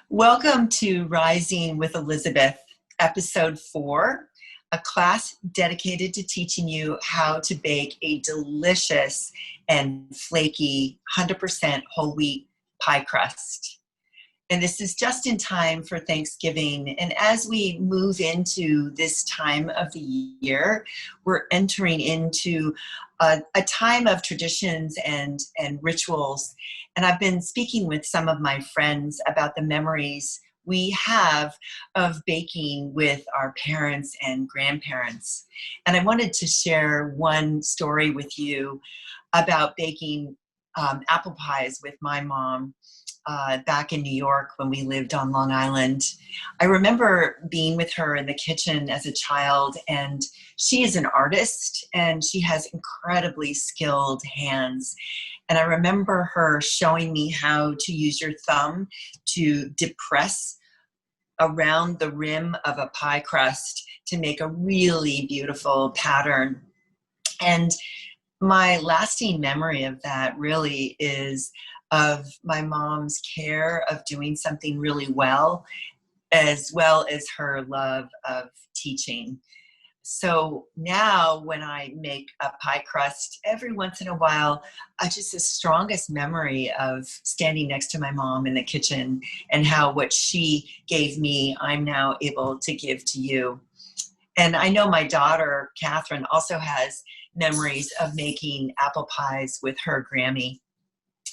Welcome to Rising with Elizabeth, episode 4, a class dedicated to teaching you how to bake a delicious and flaky 100% whole wheat pie crust. And this is just in time for Thanksgiving. And as we move into this time of the year, we're entering into a time of traditions and rituals. And I've been speaking with some of my friends about the memories we have of baking with our parents and grandparents. And I wanted to share one story with you about baking apple pies with my mom back in New York when we lived on Long Island. I remember being with her in the kitchen as a child, and she is an artist and she has incredibly skilled hands. And I remember her showing me how to use your thumb to depress around the rim of a pie crust to make a really beautiful pattern. And my lasting memory of that really is of my mom's care of doing something really well as her love of teaching. So now when I make a pie crust, every once in a while, I just the strongest memory of standing next to my mom in the kitchen and how what she gave me, I'm now able to give to you. And I know my daughter, Catherine, also has memories of making apple pies with her Grammy.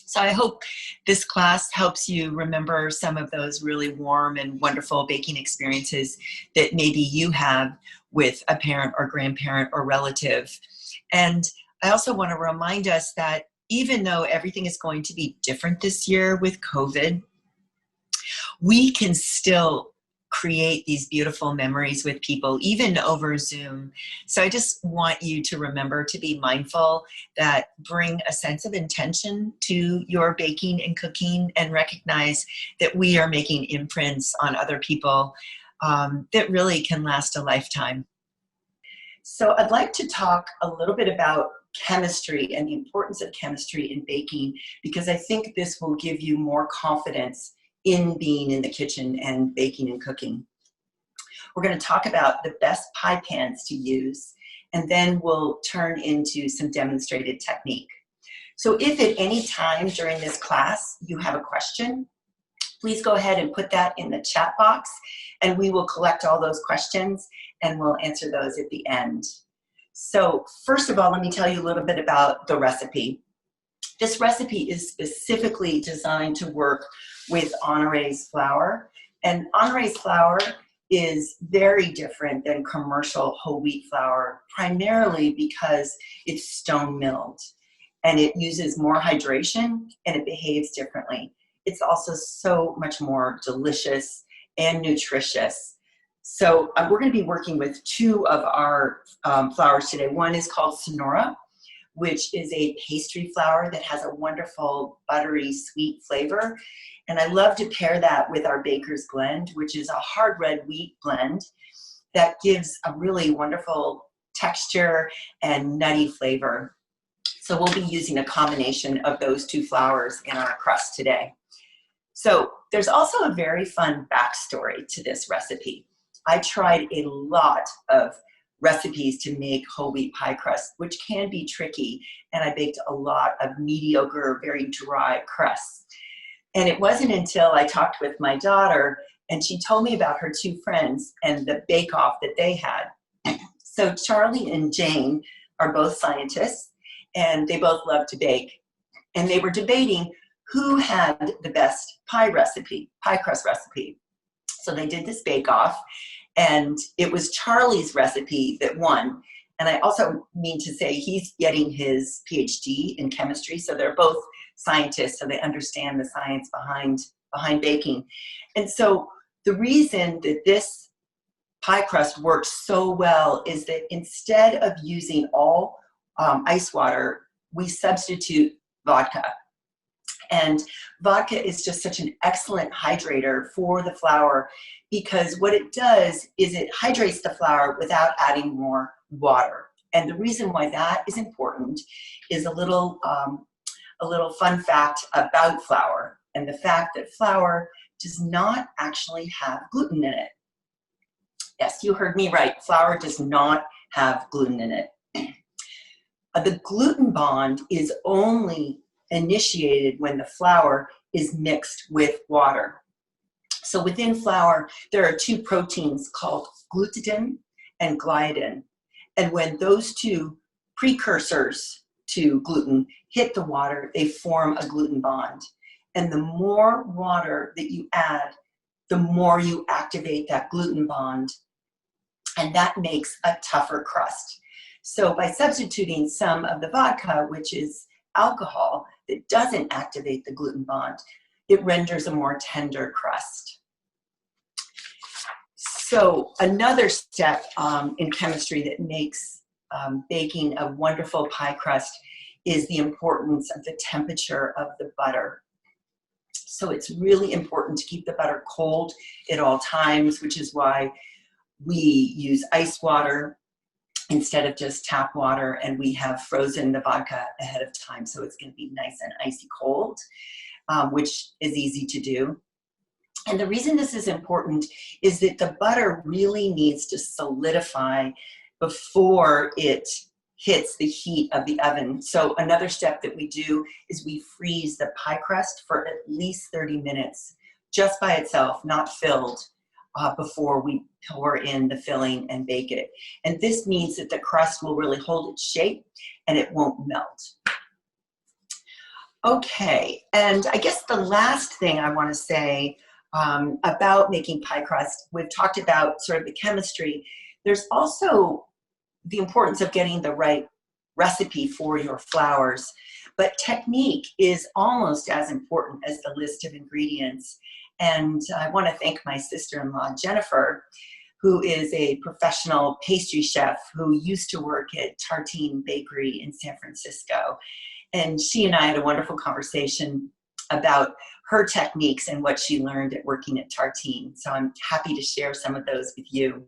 So I hope this class helps you remember some of those really warm and wonderful baking experiences that maybe you have with a parent or grandparent or relative. And I also want to remind us that even though everything is going to be different this year with COVID, we can still create these beautiful memories with people, even over Zoom. So I just want you to remember to be mindful that bring a sense of intention to your baking and cooking and recognize that we are making imprints on other people that really can last a lifetime. So I'd like to talk a little bit about chemistry and the importance of chemistry in baking, because I think this will give you more confidence in being in the kitchen and baking and cooking. We're going to talk about the best pie pans to use, and then we'll turn into some demonstrated technique. So if at any time during this class you have a question, please go ahead and put that in the chat box, and we will collect all those questions and we'll answer those at the end. So first of all, let me tell you a little bit about the recipe. This recipe is specifically designed to work with Honoré's flour. And Honoré's flour is very different than commercial whole wheat flour, primarily because it's stone milled and it uses more hydration and it behaves differently. It's also so much more delicious and nutritious. So we're going to be working with two of our flours today. One is called Sonora, which is a pastry flour that has a wonderful buttery sweet flavor. And I love to pair that with our Baker's Blend, which is a hard red wheat blend that gives a really wonderful texture and nutty flavor. So we'll be using a combination of those two flours in our crust today. So there's also a very fun backstory to this recipe. I tried a lot of recipes to make whole wheat pie crust, which can be tricky, and I baked a lot of mediocre, very dry crusts. And it wasn't until I talked with my daughter and she told me about her two friends and the bake-off that they had. So Charlie and Jane are both scientists and they both love to bake. And they were debating who had the best pie crust recipe. So they did this bake-off, and it was Charlie's recipe that won. And I also mean to say he's getting his PhD in chemistry, so they're both scientists, so they understand the science behind baking. And so the reason that this pie crust works so well is that instead of using all ice water, we substitute vodka. And vodka is just such an excellent hydrator for the flour, because what it does is it hydrates the flour without adding more water. And the reason why that is important is a little fun fact about flour, and the fact that flour does not actually have gluten in it. Yes, you heard me right. Flour does not have gluten in it. The gluten bond is only initiated when the flour is mixed with water. So within flour, there are two proteins called glutathin and gliadin. And when those two precursors to gluten hit the water, they form a gluten bond. And the more water that you add, the more you activate that gluten bond, and that makes a tougher crust. So by substituting some of the vodka, which is alcohol that doesn't activate the gluten bond, it renders a more tender crust. So another step in chemistry that makes baking a wonderful pie crust is the importance of the temperature of the butter. So it's really important to keep the butter cold at all times, which is why we use ice water instead of just tap water, and we have frozen the vodka ahead of time, so it's going to be nice and icy cold, which is easy to do. And the reason this is important is that the butter really needs to solidify before it hits the heat of the oven. So another step that we do is we freeze the pie crust for at least 30 minutes, just by itself, not filled, before we pour in the filling and bake it. And this means that the crust will really hold its shape and it won't melt. Okay, and I guess the last thing I want to say about making pie crust, we've talked about sort of the chemistry. There's also the importance of getting the right recipe for your flours, but technique is almost as important as the list of ingredients. And I want to thank my sister-in-law, Jennifer, who is a professional pastry chef who used to work at Tartine Bakery in San Francisco. And she and I had a wonderful conversation about her techniques and what she learned at working at Tartine. So I'm happy to share some of those with you.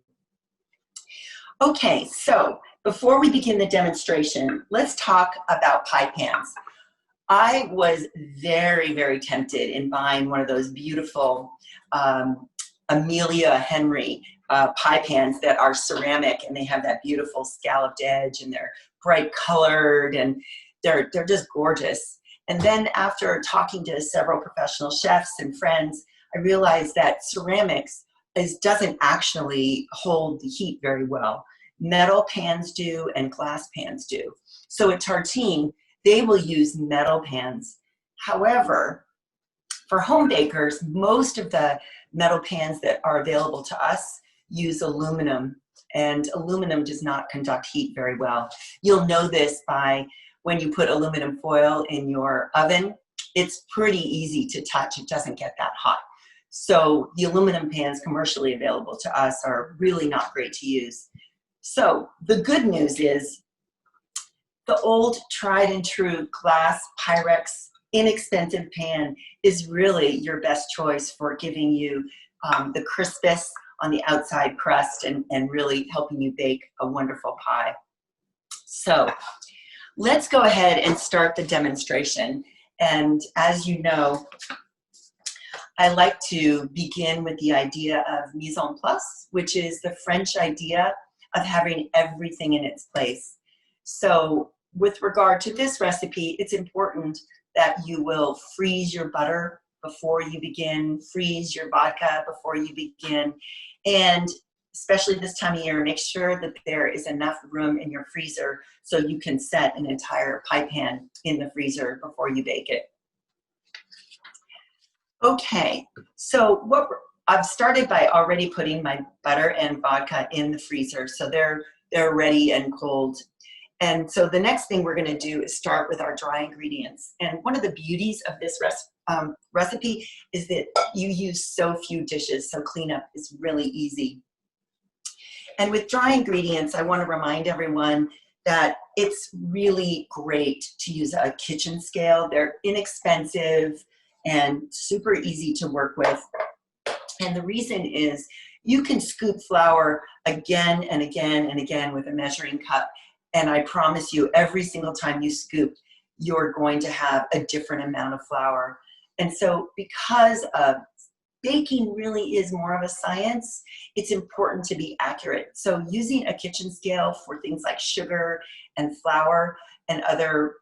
Okay, so before we begin the demonstration, let's talk about pie pans. I was very, very tempted in buying one of those beautiful Amelia Henry pie pans that are ceramic, and they have that beautiful scalloped edge, and they're bright colored, and they're just gorgeous. And then after talking to several professional chefs and friends, I realized that ceramics doesn't actually hold the heat very well. Metal pans do and glass pans do. So at Tartine, they will use metal pans. However, for home bakers, most of the metal pans that are available to us use aluminum, and aluminum does not conduct heat very well. You'll know this by when you put aluminum foil in your oven. It's pretty easy to touch. It doesn't get that hot. So the aluminum pans commercially available to us are really not great to use. So the good news is the old tried and true glass Pyrex inexpensive pan is really your best choice for giving you the crispness on the outside crust and really helping you bake a wonderful pie. So let's go ahead and start the demonstration. And as you know, I like to begin with the idea of mise en place, which is the French idea of having everything in its place. So with regard to this recipe, it's important that you will freeze your butter before you begin, freeze your vodka before you begin, and especially this time of year, make sure that there is enough room in your freezer so you can set an entire pie pan in the freezer before you bake it. Okay, so I've started by already putting my butter and vodka in the freezer, so they're ready and cold. And so the next thing we're going to do is start with our dry ingredients. And one of the beauties of this recipe is that you use so few dishes, so cleanup is really easy. And with dry ingredients, I want to remind everyone that it's really great to use a kitchen scale. They're inexpensive and super easy to work with. And the reason is you can scoop flour again and again and again with a measuring cup. And I promise you, every single time you scoop, you're going to have a different amount of flour. And so because of baking really is more of a science, it's important to be accurate. So using a kitchen scale for things like sugar and flour and other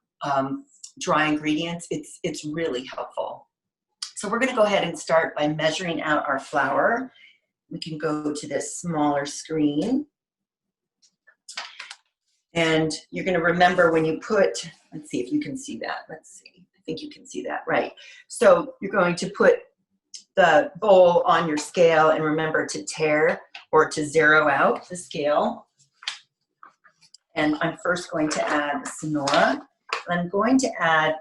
dry ingredients, it's really helpful. So we're going to go ahead and start by measuring out our flour. We can go to this smaller screen. And you're going to remember when you put, let's see if you can see that. Let's see. I think you can see that, right. So you're going to put the bowl on your scale and remember to tare or to zero out the scale. And I'm first going to add Sonora. I'm going to add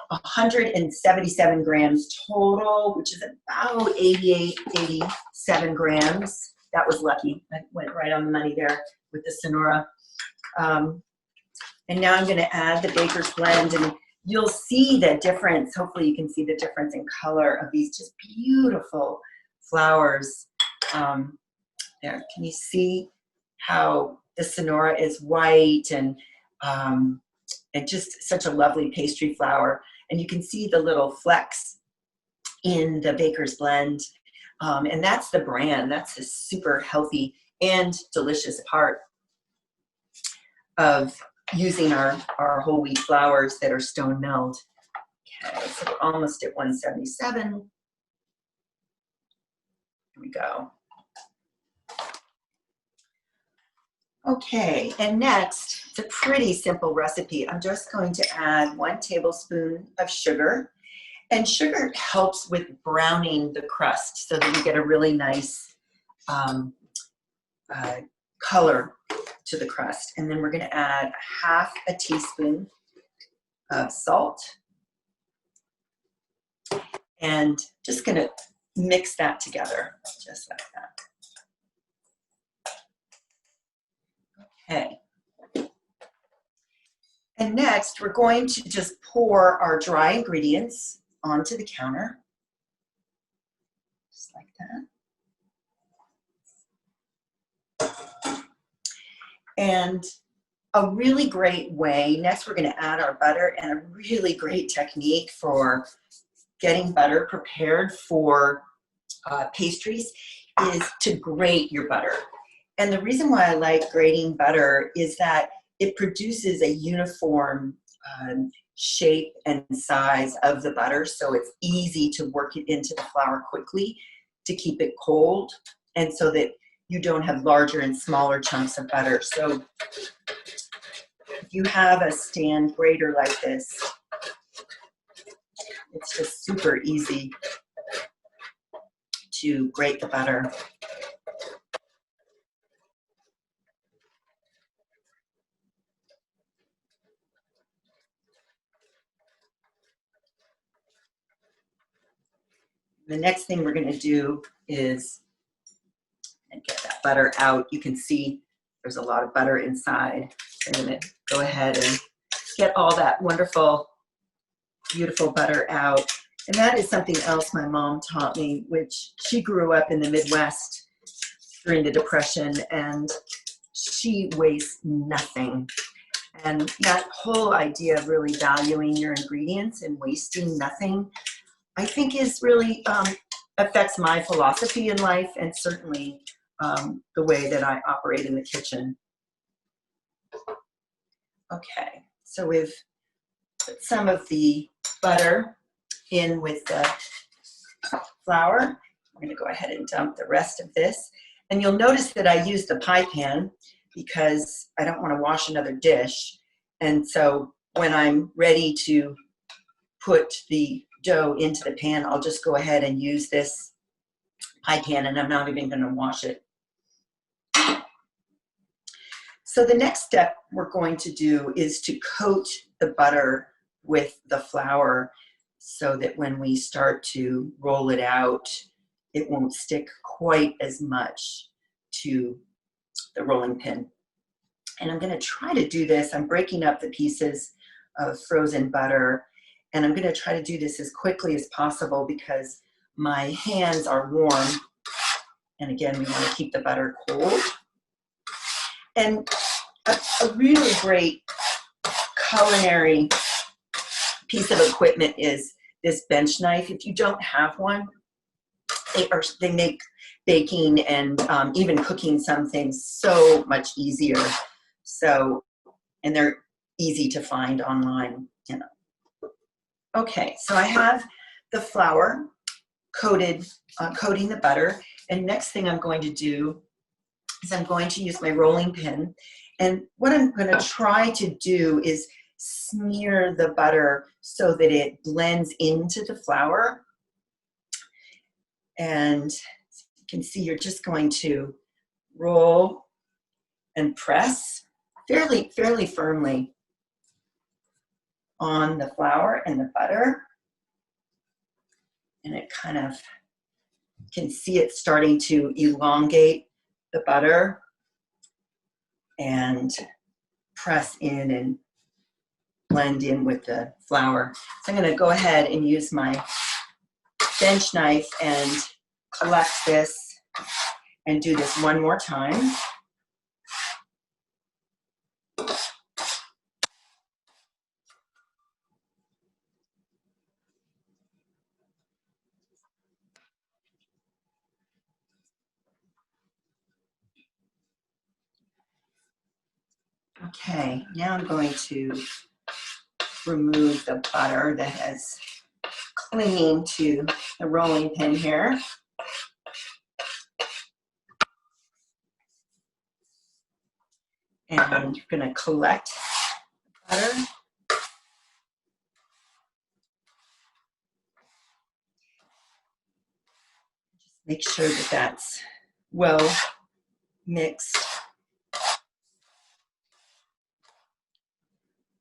177 grams total, which is about 87 grams. That was lucky. I went right on the money there with the Sonora. And now I'm going to add the baker's blend, and you'll see the difference. Hopefully you can see the difference in color of these just beautiful flours. There, can you see how the Sonora is white and just such a lovely pastry flour. And you can see the little flecks in the baker's blend. And that's the bran. That's a super healthy and delicious part of using our whole wheat flours that are stone milled. Okay, so we're almost at 177. Here we go. Okay, and next, it's a pretty simple recipe. I'm just going to add 1 tablespoon of sugar. And sugar helps with browning the crust so that you get a really nice color to the crust. And then we're going to add 1/2 a teaspoon of salt. And just going to mix that together, just like that. Okay. And next, we're going to just pour our dry ingredients onto the counter, just like that. And a really great way, next we're going to add our butter, and a really great technique for getting butter prepared for pastries is to grate your butter. And the reason why I like grating butter is that it produces a uniform shape and size of the butter, so it's easy to work it into the flour quickly to keep it cold, and so that you don't have larger and smaller chunks of butter. So if you have a stand grater like this, it's just super easy to grate the butter. The next thing we're going to do is get that butter out. You can see there's a lot of butter inside. I'm going to go ahead and get all that wonderful, beautiful butter out. And that is something else my mom taught me, which she grew up in the Midwest during the Depression, and she wastes nothing. And that whole idea of really valuing your ingredients and wasting nothing, I think is really affects my philosophy in life, and certainly the way that I operate in the kitchen. Okay, so we've put some of the butter in with the flour. We're going to go ahead and dump the rest of this. And you'll notice that I used the pie pan because I don't want to wash another dish. And so when I'm ready to put the dough into the pan, I'll just go ahead and use this pie pan, and I'm not even going to wash it. So the next step we're going to do is to coat the butter with the flour so that when we start to roll it out, it won't stick quite as much to the rolling pin. And I'm going to try to do this. I'm breaking up the pieces of frozen butter, and I'm going to try to do this as quickly as possible because my hands are warm. And again, we want to keep the butter cold. And a really great culinary piece of equipment is this bench knife. If you don't have one, they make baking and even cooking some things so much easier. So, and they're easy to find online, you know. Okay, so I have the flour coating the butter, and next thing I'm going to do is I'm going to use my rolling pin, and what I'm going to try to do is smear the butter so that it blends into the flour. And you can see you're just going to roll and press fairly firmly on the flour and the butter. And it kind of, you can see it starting to elongate the butter and press in and blend in with the flour. So I'm going to go ahead and use my bench knife and collect this and do this one more time. Okay, now I'm going to remove the butter that is clinging to the rolling pin here. And I'm going to collect butter. Just make sure that that's well mixed.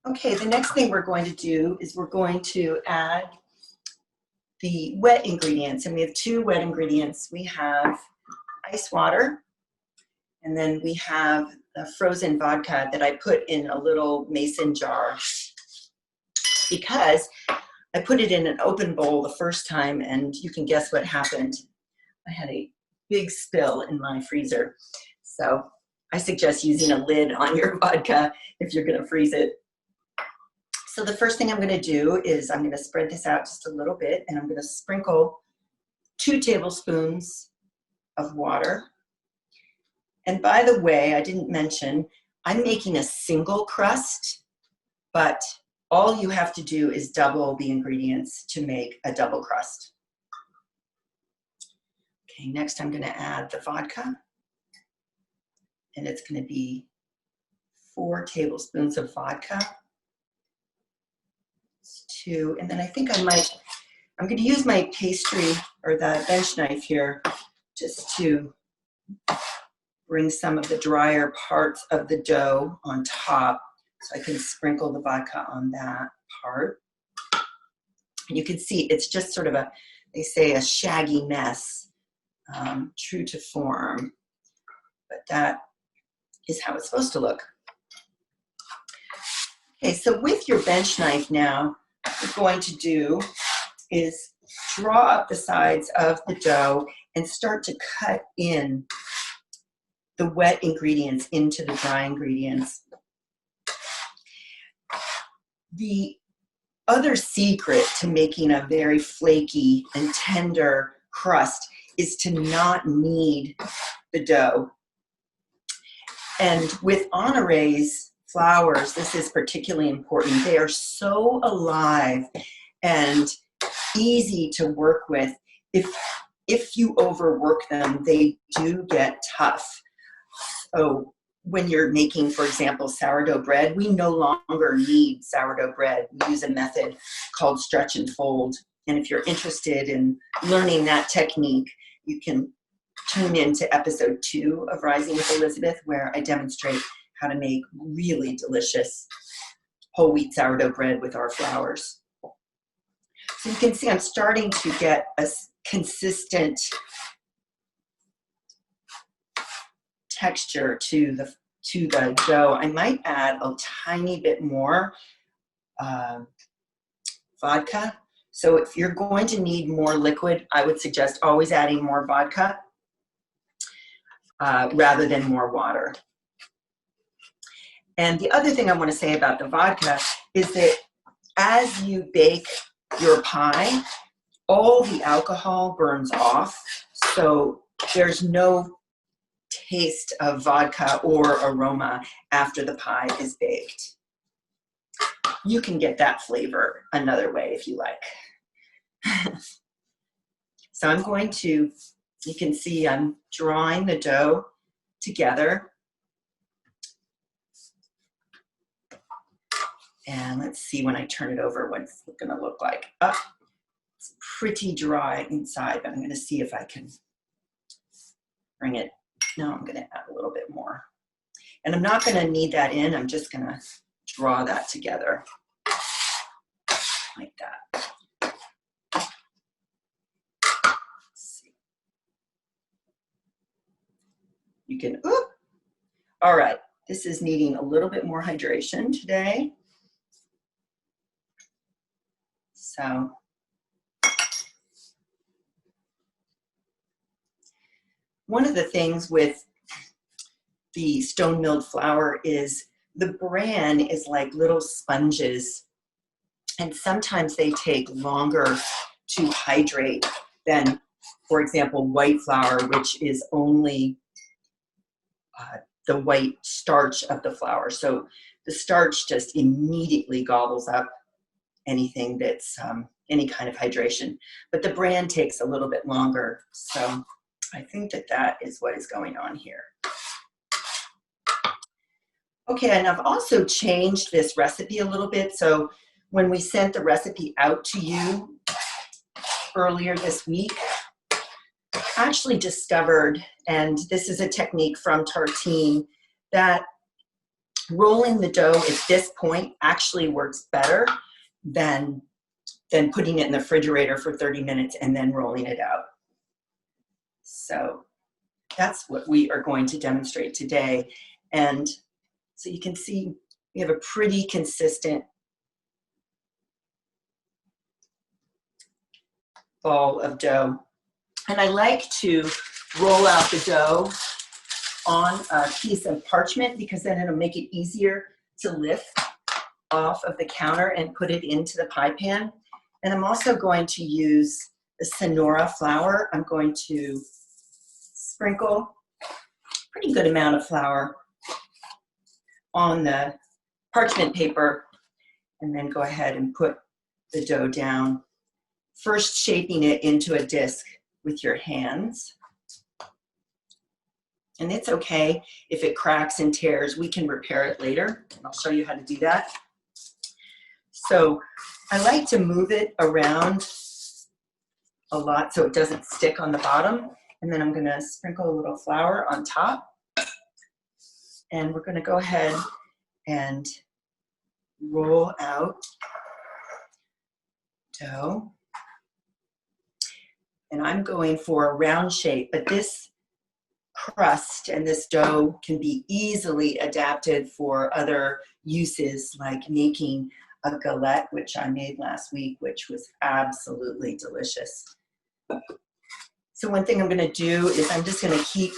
Okay, the next thing we're going to do is we're going to add the wet ingredients. And we have two wet ingredients. We have ice water, and then we have the frozen vodka that I put in a little mason jar because I put it in an open bowl the first time, and you can guess what happened. I had a big spill in my freezer. So I suggest using a lid on your vodka if you're going to freeze it. So the first thing I'm going to do is I'm going to spread this out just a little bit, and I'm going to sprinkle 2 tablespoons of water. And by the way, I didn't mention, I'm making a single crust, but all you have to do is double the ingredients to make a double crust. Okay, next I'm going to add the vodka, and it's going to be 4 tablespoons of vodka. 2, and then I think I'm going to use my pastry or the bench knife here just to bring some of the drier parts of the dough on top so I can sprinkle the vodka on that part. And you can see it's just sort of a, they say, a shaggy mess, true to form, but that is how it's supposed to look. Okay, so with your bench knife now, what you're going to do is draw up the sides of the dough and start to cut in the wet ingredients into the dry ingredients. The other secret to making a very flaky and tender crust is to not knead the dough. And with honorays flours, this is particularly important. They are so alive and easy to work with. If you overwork them, they do get tough. So when you're making, for example, sourdough bread, we no longer need sourdough bread. We use a method called stretch and fold. And if you're interested in learning that technique, you can tune in to episode 2 of Rising with Elizabeth, where I demonstrate how to make really delicious whole wheat sourdough bread with our flours. So you can see I'm starting to get a consistent texture to the dough. I might add a tiny bit more vodka. So if you're going to need more liquid, I would suggest always adding more vodka rather than more water. And the other thing I want to say about the vodka is that as you bake your pie, all the alcohol burns off, so there's no taste of vodka or aroma after the pie is baked. You can get that flavor another way if you like. So I'm going to, you can see I'm drawing the dough together. And let's see when I turn it over what it's gonna look like. Oh, it's pretty dry inside, but I'm gonna see if I can bring it. No, I'm gonna add a little bit more. And I'm not gonna knead that in, I'm just gonna draw that together like that. Let's see. You can, oop. All right, this is needing a little bit more hydration today. So, one of the things with the stone milled flour is the bran is like little sponges, and sometimes they take longer to hydrate than, for example, white flour, which is only the white starch of the flour. So the starch just immediately gobbles up anything that's any kind of hydration. But the bran takes a little bit longer. So I think that that is what is going on here. Okay, and I've also changed this recipe a little bit. So when we sent the recipe out to you earlier this week, I actually discovered, and this is a technique from Tartine, that rolling the dough at this point actually works better than putting it in the refrigerator for 30 minutes and then rolling it out. So that's what we are going to demonstrate today. And so you can see we have a pretty consistent ball of dough. And I like to roll out the dough on a piece of parchment because then it'll make it easier to lift off of the counter and put it into the pie pan. And I'm also going to use the Sonora flour. I'm going to sprinkle a pretty good amount of flour on the parchment paper and then go ahead and put the dough down, first shaping it into a disc with your hands. And it's okay if it cracks and tears, we can repair it later. I'll show you how to do that. So I like to move it around a lot so it doesn't stick on the bottom. And then I'm gonna sprinkle a little flour on top. And we're gonna go ahead and roll out dough. And I'm going for a round shape, but this crust and this dough can be easily adapted for other uses, like making a galette, which I made last week, which was absolutely delicious. So one thing I'm gonna do is I'm just gonna keep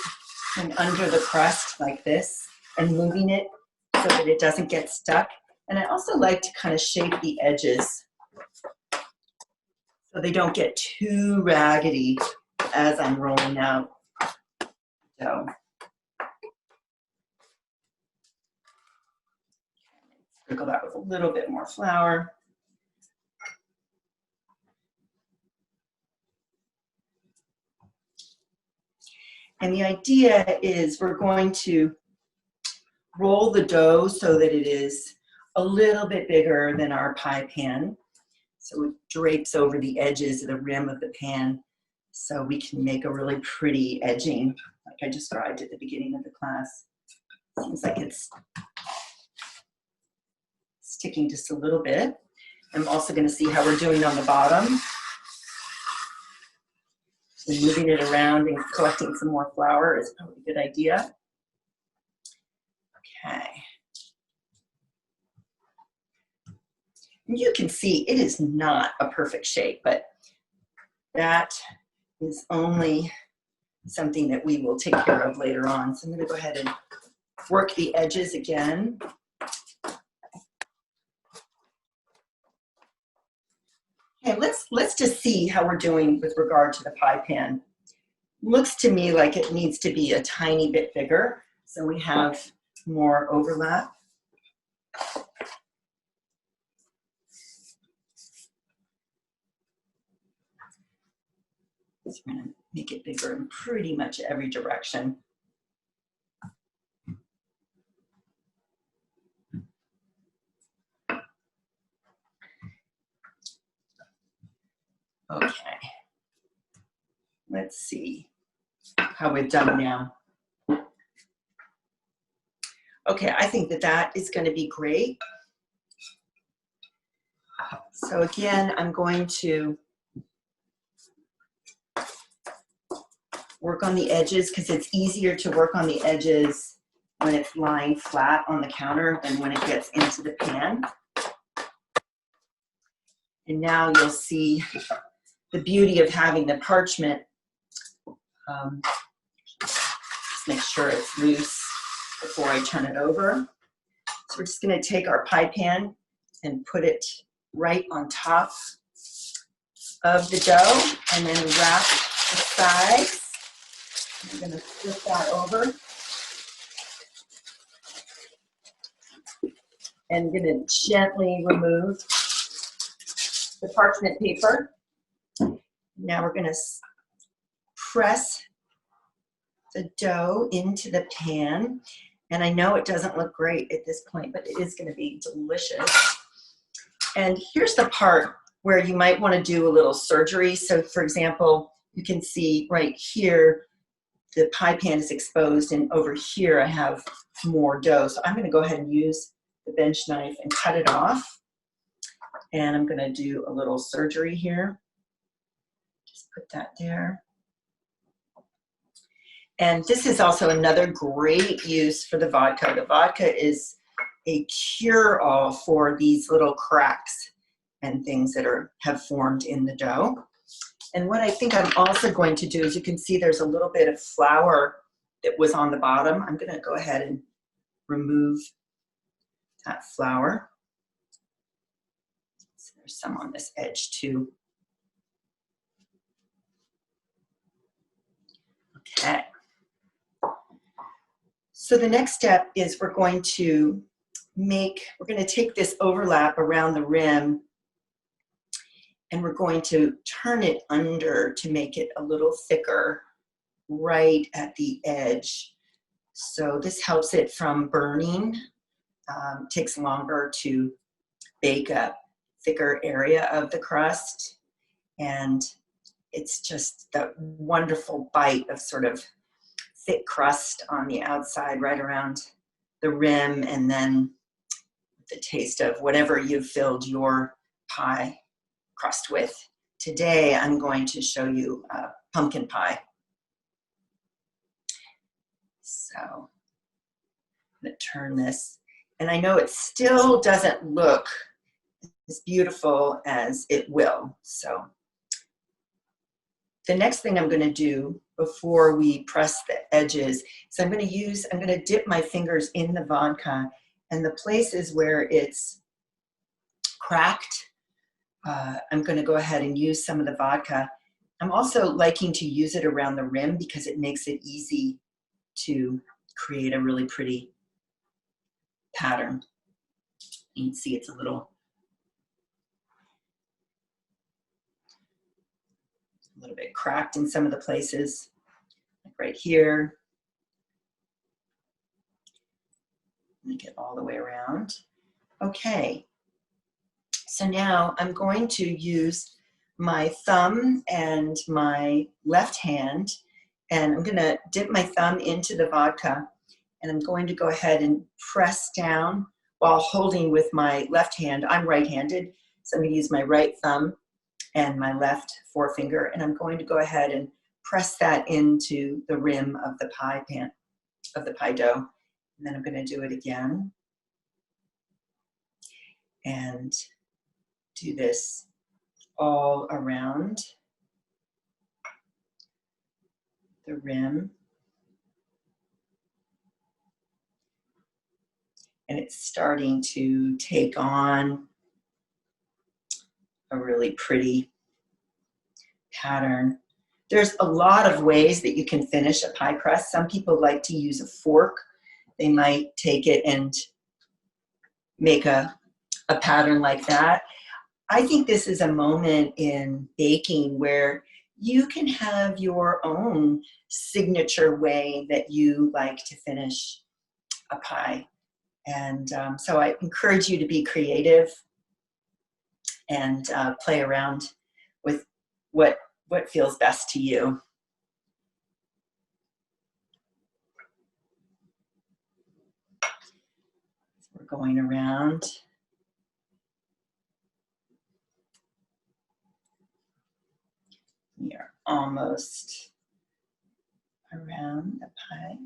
under the crust like this and moving it so that it doesn't get stuck. And I also like to kind of shape the edges so they don't get too raggedy as I'm rolling out dough. Sprinkle that with a little bit more flour. And the idea is we're going to roll the dough so that it is a little bit bigger than our pie pan. So it drapes over the edges of the rim of the pan so we can make a really pretty edging like I described at the beginning of the class. Seems like it's sticking just a little bit. I'm also going to see how we're doing on the bottom. So moving it around and collecting some more flour is probably a good idea. Okay. You can see it is not a perfect shape, but that is only something that we will take care of later on. So I'm going to go ahead and work the edges again. Okay, let's just see how we're doing with regard to the pie pan. Looks to me like it needs to be a tiny bit bigger, so we have more overlap. So we're going to make it bigger in pretty much every direction. Okay, let's see how we've done now. Okay, I think that that is going to be great. So again, I'm going to work on the edges because it's easier to work on the edges when it's lying flat on the counter than when it gets into the pan. And now you'll see the beauty of having the parchment. Just make sure it's loose before I turn it over. So we're just going to take our pie pan and put it right on top of the dough and then wrap the sides. I'm going to flip that over. And I'm going to gently remove the parchment paper. Now we're going to press the dough into the pan. And I know it doesn't look great at this point, but it is going to be delicious. And here's the part where you might want to do a little surgery. So for example, you can see right here, the pie pan is exposed, and over here I have more dough. So I'm going to go ahead and use the bench knife and cut it off. And I'm going to do a little surgery here. Just put that there. And this is also another great use for the vodka. The vodka is a cure-all for these little cracks and things that have formed in the dough. And what I think I'm also going to do is, you can see there's a little bit of flour that was on the bottom. I'm going to go ahead and remove that flour. So there's some on this edge too. Okay. So the next step is we're going to take this overlap around the rim, and we're going to turn it under to make it a little thicker right at the edge. So this helps it from burning. Takes longer to bake a thicker area of the crust. And it's just that wonderful bite of sort of thick crust on the outside right around the rim, and then the taste of whatever you've filled your pie crust with. Today I'm going to show you pumpkin pie. So I'm going to turn this, and I know it still doesn't look as beautiful as it will. So the next thing I'm going to do before we press the edges is I'm going to dip my fingers in the vodka, and the places where it's cracked, I'm going to go ahead and use some of the vodka. I'm also liking to use it around the rim because it makes it easy to create a really pretty pattern. You can see it's a little bit cracked in some of the places, like right here. Make it all the way around. Okay, so now I'm going to use my thumb and my left hand, and I'm going to dip my thumb into the vodka, and I'm going to go ahead and press down while holding with my left hand. I'm right-handed, so I'm going to use my right thumb and my left forefinger, and I'm going to go ahead and press that into the rim of the pie pan, of the pie dough. And then I'm going to do it again and do this all around the rim. And it's starting to take on a really pretty pattern. There's a lot of ways that you can finish a pie crust. Some people like to use a fork. They might take it and make a pattern like that. I think this is a moment in baking where you can have your own signature way that you like to finish a pie. And so I encourage you to be creative and play around with what feels best to you. We're going around. We are almost around the pie.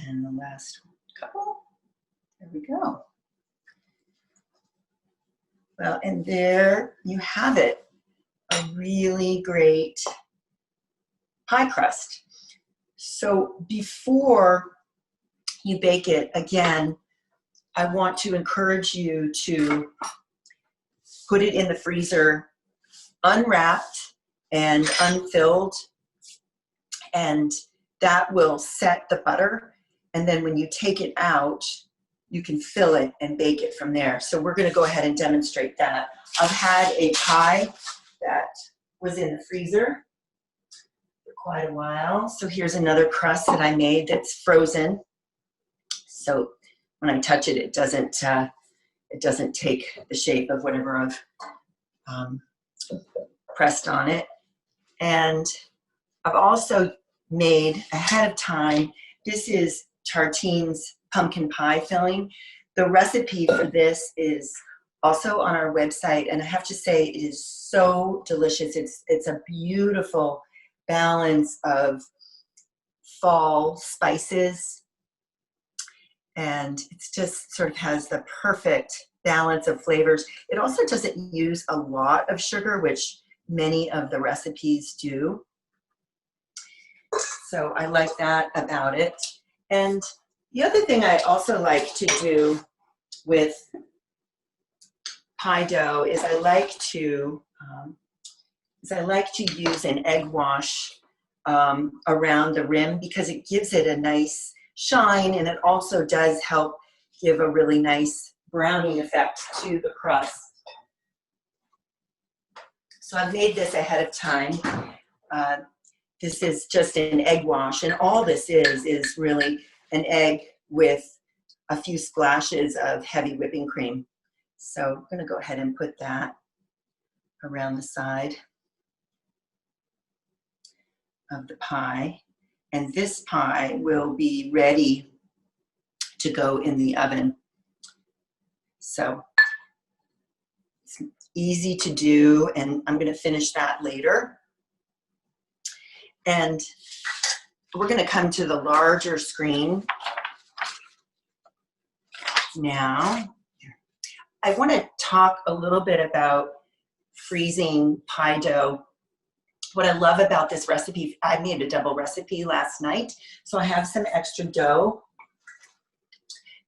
And the last couple. There we go. Well, and there you have it. A really great pie crust. So before you bake it, again, I want to encourage you to put it in the freezer unwrapped and unfilled, and that will set the butter. And then when you take it out, you can fill it and bake it from there. So we're gonna go ahead and demonstrate that. I've had a pie that was in the freezer for quite a while. So here's another crust that I made that's frozen. So when I touch it, it doesn't take the shape of whatever I've pressed on it. And I've also made ahead of time, this is tartine's pumpkin pie filling. The recipe for this is also on our website, and I have to say it is so delicious. It's a beautiful balance of fall spices, and it's just sort of has the perfect balance of flavors. It also doesn't use a lot of sugar, which many of the recipes do. So I like that about it. And the other thing I also like to do with pie dough is I like to use an egg wash around the rim, because it gives it a nice shine, and it also does help give a really nice browning effect to the crust. So I've made this ahead of time. This is just an egg wash, and all this is really an egg with a few splashes of heavy whipping cream. So I'm going to go ahead and put that around the side of the pie. And this pie will be ready to go in the oven. So it's easy to do, and I'm going to finish that later. And we're going to come to the larger screen now. I want to talk a little bit about freezing pie dough. What I love about this recipe, I made a double recipe last night, so I have some extra dough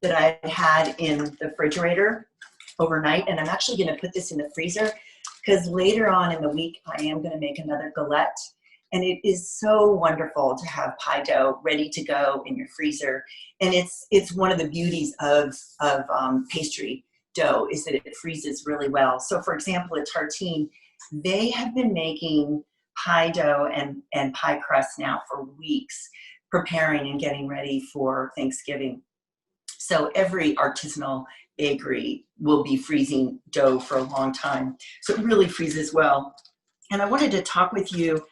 that I had in the refrigerator overnight, and I'm actually going to put this in the freezer because later on in the week I am going to make another galette. And it is so wonderful to have pie dough ready to go in your freezer. And it's one of the beauties of pastry dough is that it freezes really well. So for example, at Tartine, they have been making pie dough and pie crust now for weeks, preparing and getting ready for Thanksgiving. So every artisanal bakery will be freezing dough for a long time. So it really freezes well. And I wanted to talk with you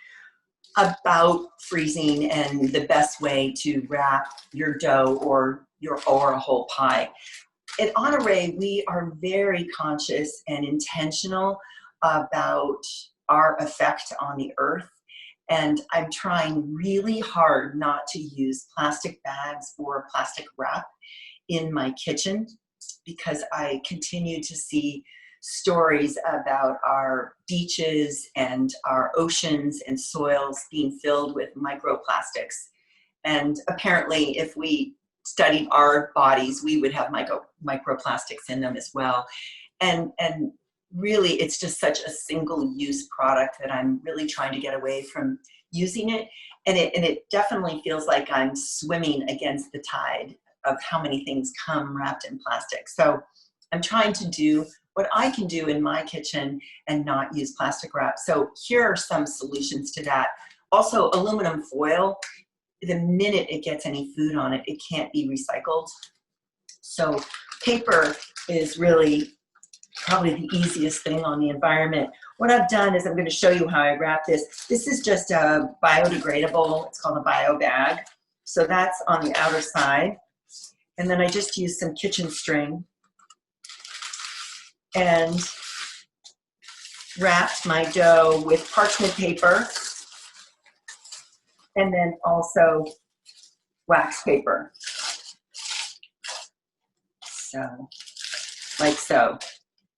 about freezing and the best way to wrap your dough or a whole pie. At Honore, we are very conscious and intentional about our effect on the earth. And I'm trying really hard not to use plastic bags or plastic wrap in my kitchen, because I continue to see stories about our beaches and our oceans and soils being filled with microplastics. And apparently, if we studied our bodies, we would have microplastics in them as well. And really, it's just such a single-use product that I'm really trying to get away from using it. And it definitely feels like I'm swimming against the tide of how many things come wrapped in plastic. So I'm trying to do what I can do in my kitchen and not use plastic wrap. So here are some solutions to that. Also, aluminum foil, the minute it gets any food on it, it can't be recycled. So paper is really probably the easiest thing on the environment. What I've done is I'm going to show you how I wrap this. This is just a biodegradable, it's called a bio bag. So that's on the outer side. And then I just use some kitchen string and wrapped my dough with parchment paper and then also wax paper. So, like so.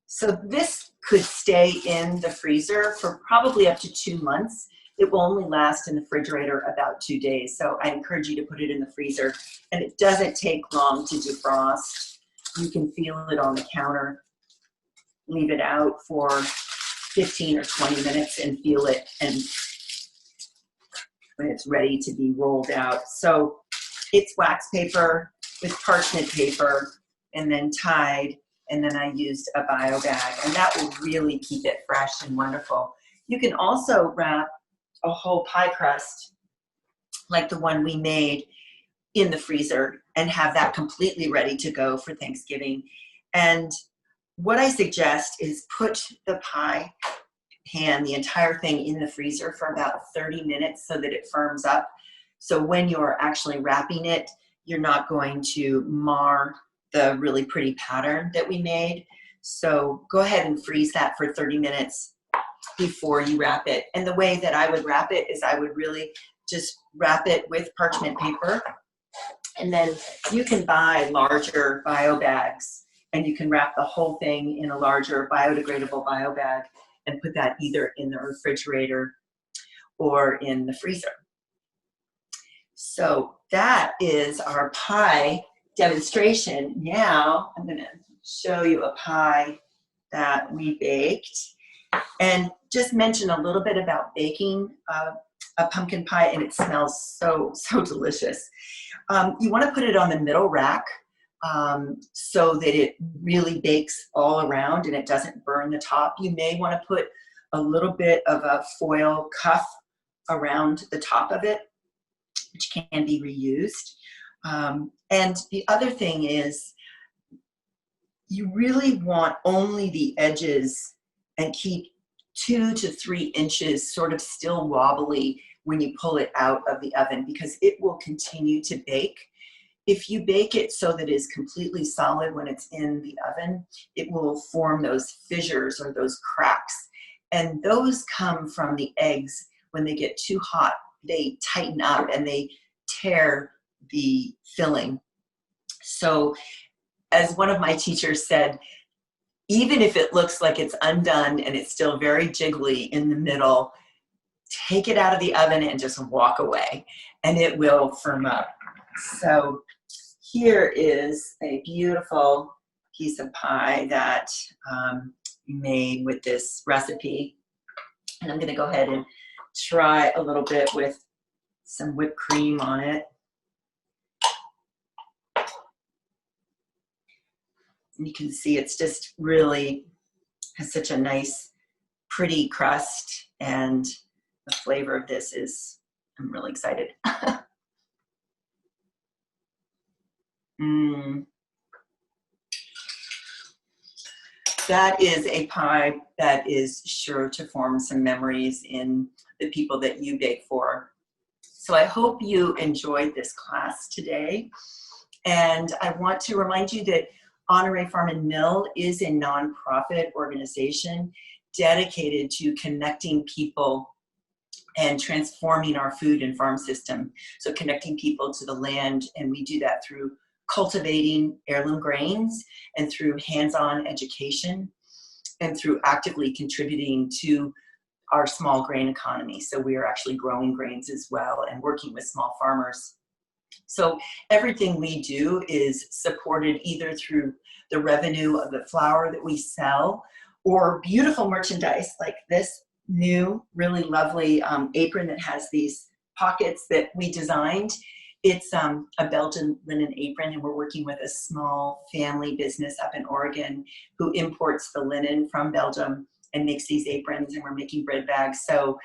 So this could stay in the freezer for probably up to 2 months. It will only last in the refrigerator about 2 days. So I encourage you to put it in the freezer. And it doesn't take long to defrost. You can feel it on the counter. Leave it out for 15 or 20 minutes and feel it, and when it's ready to be rolled out. So it's wax paper with parchment paper and then tied, and then I used a bio bag, and that will really keep it fresh and wonderful. You can also wrap a whole pie crust like the one we made in the freezer and have that completely ready to go for Thanksgiving. And what I suggest is put the pie pan, the entire thing, in the freezer for about 30 minutes so that it firms up. So when you're actually wrapping it, you're not going to mar the really pretty pattern that we made. So go ahead and freeze that for 30 minutes before you wrap it. And the way that I would wrap it is I would really just wrap it with parchment paper. And then you can buy larger bio bags, and you can wrap the whole thing in a larger biodegradable bio bag and put that either in the refrigerator or in the freezer. So that is our pie demonstration. Now I'm going to show you a pie that we baked, and just mention a little bit about baking a pumpkin pie, and it smells so delicious. You want to put it on the middle rack so that it really bakes all around and it doesn't burn the top. You may want to put a little bit of a foil cuff around the top of it, which can be reused. And the other thing is, you really want only the edges and keep 2 to 3 inches sort of still wobbly when you pull it out of the oven, because it will continue to bake. If you bake it so that it is completely solid when it's in the oven, it will form those fissures or those cracks. And those come from the eggs. When they get too hot, they tighten up and they tear the filling. So as one of my teachers said, even if it looks like it's undone and it's still very jiggly in the middle, take it out of the oven and just walk away and it will firm up. So here is a beautiful piece of pie that we made with this recipe. And I'm going to go ahead and try a little bit with some whipped cream on it. And you can see it's just really has such a nice, pretty crust, and the flavor of this is, I'm really excited. That is a pie that is sure to form some memories in the people that you bake for. So I hope you enjoyed this class today. And I want to remind you that Honore Farm and Mill is a nonprofit organization dedicated to connecting people and transforming our food and farm system. So connecting people to the land, and we do that through cultivating heirloom grains and through hands-on education. and through actively contributing to our small grain economy. So we are actually growing grains as well and working with small farmers. So everything we do is supported either through the revenue of the flour that we sell or beautiful merchandise like this new, really lovely apron that has these pockets that we designed. It's a Belgian linen apron, and we're working with a small family business up in Oregon who imports the linen from Belgium and makes these aprons, and we're making bread bags. So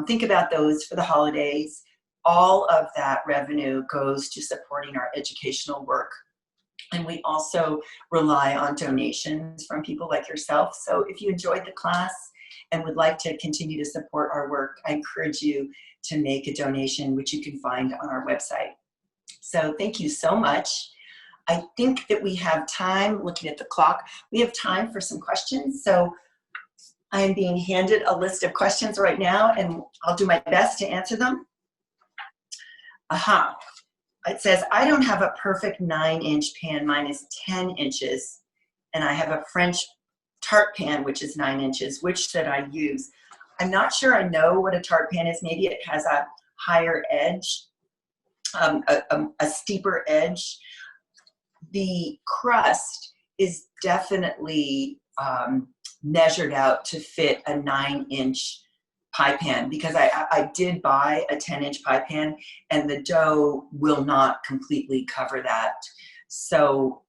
think about those for the holidays. All of that revenue goes to supporting our educational work. And we also rely on donations from people like yourself. So if you enjoyed the class and would like to continue to support our work, I encourage you to make a donation, which you can find on our website. So thank you so much. I think that we have time, looking at the clock, we have time for some questions. So I'm being handed a list of questions right now, and I'll do my best to answer them. Aha. It says, I don't have a perfect 9-inch pan. Mine is 10 inches. And I have a French tart pan, which is 9 inches. Which should I use? I'm not sure I know what a tart pan is. Maybe it has a higher edge, a steeper edge. The crust is definitely measured out to fit a 9-inch pie pan, because I did buy a 10-inch pie pan and the dough will not completely cover that. So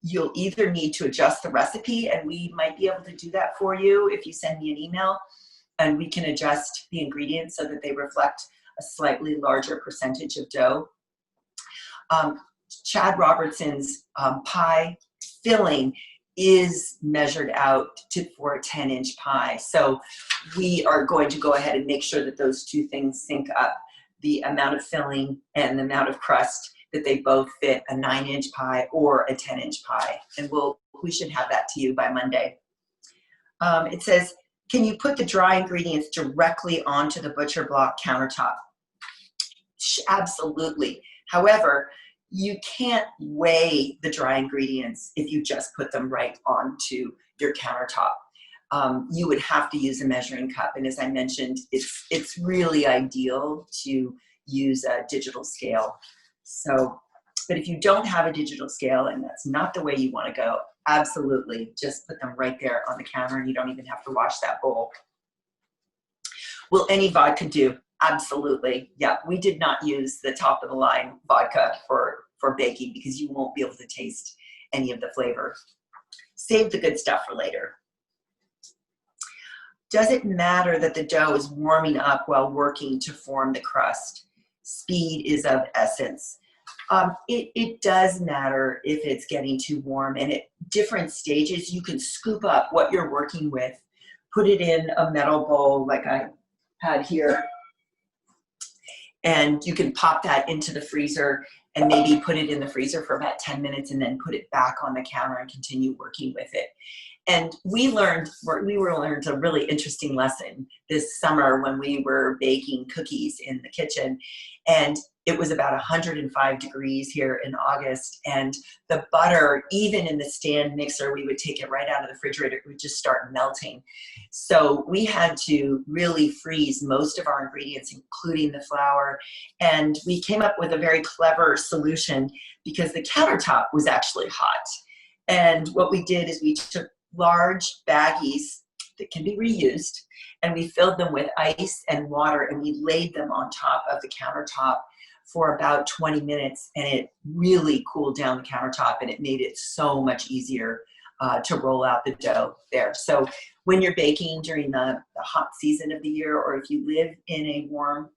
you'll either need to adjust the recipe, and we might be able to do that for you if you send me an email, and we can adjust the ingredients so that they reflect a slightly larger percentage of dough. Chad Robertson's pie filling is measured out for a 10-inch pie. So we are going to go ahead and make sure that those two things sync up, the amount of filling and the amount of crust, that they both fit a 9-inch pie or a 10-inch pie. And we should have that to you by Monday. It says, can you put the dry ingredients directly onto the butcher block countertop? Absolutely. However, you can't weigh the dry ingredients if you just put them right onto your countertop. You would have to use a measuring cup. And as I mentioned, it's really ideal to use a digital scale. So, but if you don't have a digital scale and that's not the way you want to go, absolutely, just put them right there on the counter and you don't even have to wash that bowl. Will any vodka do? Absolutely. Yeah, we did not use the top of the line vodka for baking because you won't be able to taste any of the flavor. Save the good stuff for later. Does it matter that the dough is warming up while working to form the crust? Speed is of essence. It does matter if it's getting too warm, and at different stages you can scoop up what you're working with, put it in a metal bowl like I had here, and you can pop that into the freezer and maybe put it in the freezer for about 10 minutes and then put it back on the counter and continue working with it. And we learned a really interesting lesson this summer when we were baking cookies in the kitchen. And it was about 105 degrees here in August. And the butter, even in the stand mixer, we would take it right out of the refrigerator, it would just start melting. So we had to really freeze most of our ingredients, including the flour. And we came up with a very clever solution because the countertop was actually hot. And what we did is we took large baggies that can be reused, and we filled them with ice and water, and we laid them on top of the countertop for about 20 minutes, and it really cooled down the countertop, and it made it so much easier to roll out the dough there. So when you're baking during the hot season of the year, or if you live in a warm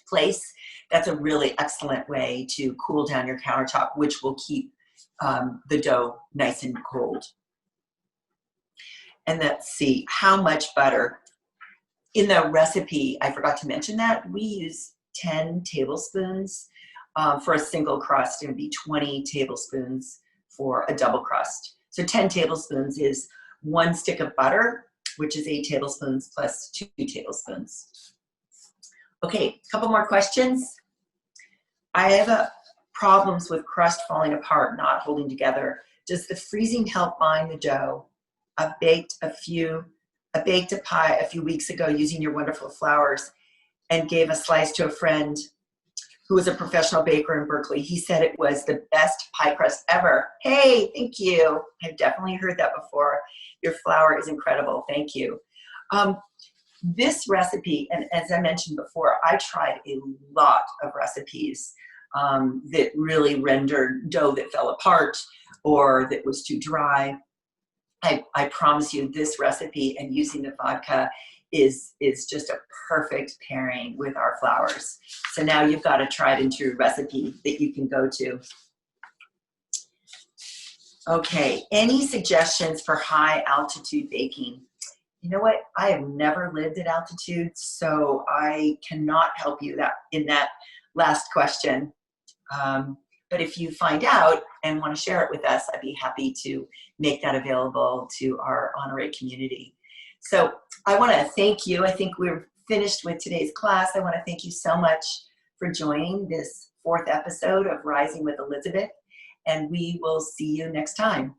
place, that's a really excellent way to cool down your countertop, which will keep the dough nice and cold. And let's see, how much butter? In the recipe, I forgot to mention that, we use 10 tablespoons for a single crust, and be 20 tablespoons for a double crust. So 10 tablespoons is 1 stick of butter, which is 8 tablespoons plus 2 tablespoons. Okay, a couple more questions. I have problems with crust falling apart, not holding together. Does the freezing help bind the dough? I baked a pie a few weeks ago using your wonderful flours and gave a slice to a friend who was a professional baker in Berkeley. He said it was the best pie crust ever. Hey, thank you. I've definitely heard that before. Your flour is incredible. Thank you. This recipe, and as I mentioned before, I tried a lot of recipes that really rendered dough that fell apart or that was too dry. I promise you this recipe and using the vodka is just a perfect pairing with our flours. So now you've got a tried and true recipe that you can go to. Okay, any suggestions for high altitude baking? You know what? I have never lived at altitude, so I cannot help you in that last question. But if you find out and want to share it with us, I'd be happy to make that available to our honorary community. So I want to thank you. I think we're finished with today's class. I want to thank you so much for joining this 4th episode of Rising with Elizabeth, and we will see you next time.